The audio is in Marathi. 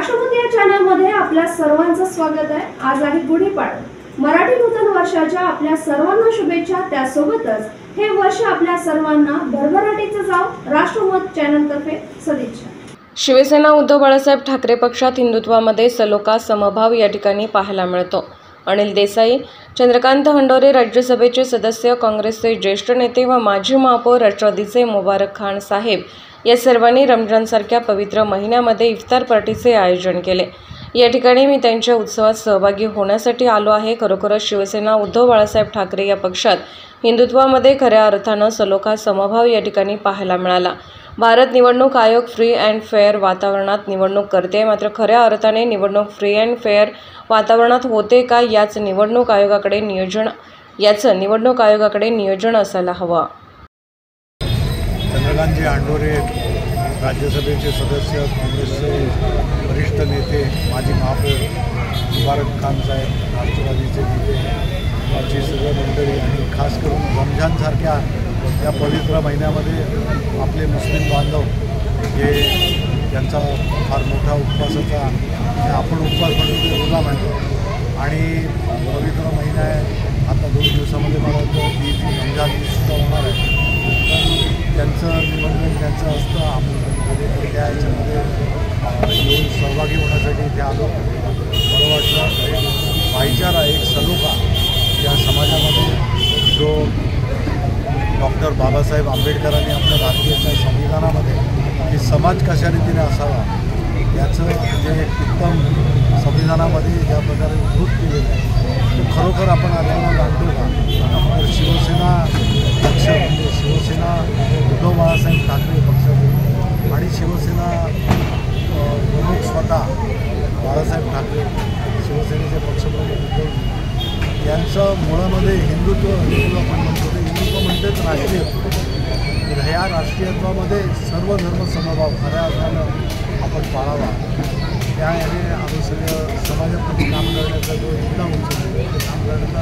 राष्ट्रमत या चॅनलमध्ये आपल्या सर्वांचं स्वागत आहे। आज आहे गुढीपाडवा। मराठी नूतन वर्षाच्या आपल्या सर्वांना शुभेच्छा। त्यासोबतच हे वर्ष आपल्या सर्वांना भरभराटीचं जावो। राष्ट्रमत चॅनलतर्फे सदिच्छा। शिवसेना उद्धव बाळासाहेब ठाकरे पक्षात हिंदुत्वामध्ये सलोखा समभाव या ठिकाणी पाहायला मिळतो। अनिल देसाई, चंद्रकांत हंडोरे राज्यसभेचे सदस्य, काँग्रेसचे ज्येष्ठ नेते व माजी महापौर राष्ट्रवादीचे मुबारक खान साहेब या सर्वांनी रमजानसारख्या पवित्र महिन्यामध्ये इफ्तार पार्टीचे आयोजन केले। या ठिकाणी मी त्यांच्या उत्सवात सहभागी होण्यासाठी आलो आहे। खरोखरच शिवसेना उद्धव बाळासाहेब ठाकरे या पक्षात हिंदुत्वामध्ये खऱ्या अर्थानं सलोखा समभाव या ठिकाणी पाहायला मिळाला। भारत निवडणूक आयोग फ्री अँड फेअर वातावरणात निवडणूक करते, मात्र खऱ्या अर्थाने निवडणूक फ्री अँड फेअर वातावरणात होते का याचं निवडणूक आयोगाकडे नियोजन असायला हवं। चंद्रकांतजी हंडोरे राज्यसभेचे सदस्य, काँग्रेसचे वरिष्ठ नेते, माजी महापौर मुबारक खान साहेब राष्ट्रवादीचे नेते, आमची सगळं मंडळी आणि खास करून रमजानसारख्या या पवित्र महिन्यामध्ये आपले मुस्लिम बांधव हे त्यांचा फार मोठा उपवासाचा आपण उपवास म्हणतो ते रोजा म्हणतो आणि पवित्र महिना आहे। आता 2 दिवसामध्ये मला वाटतं ईद रमजान सुद्धा होणार आहे। तर त्यांचं निबंधन त्यांचं असतं, आपण त्या याच्यामध्ये येऊन सहभागी होण्यासाठी इथे आलो। मला वाटलं एक भाईचारा, एक सलोखा या समाजामध्ये जो डॉक्टर बाबासाहेब आंबेडकरांनी आपल्या भारतीय संविधानामध्ये की समाज कशा रीतीने असावा याचं जे उत्तम संविधानामध्ये ज्या प्रकारे उद्धृत केलेलं आहे ते खरोखर आपण आल्याला जाणतो का? तर शिवसेना पक्ष म्हणजे शिवसेना उद्धव बाळासाहेब ठाकरे पक्ष आणि शिवसेना प्रमुख स्वतः बाळासाहेब ठाकरे शिवसेनेचे पक्षप्रमुख उद्धव यांचं मुळामध्ये हिंदुत्व आपण म्हणतो ते हिंदुत्व म्हणतेच राष्ट्रीयत्व। ह्या राष्ट्रीयत्वामध्ये सर्व धर्म समभाव खऱ्या अर्थानं आपण पाळावा। त्या याने आम्ही सगळं समाजाप्रती काम करण्याचा जो इच्छा होतो ते काम करण्याचा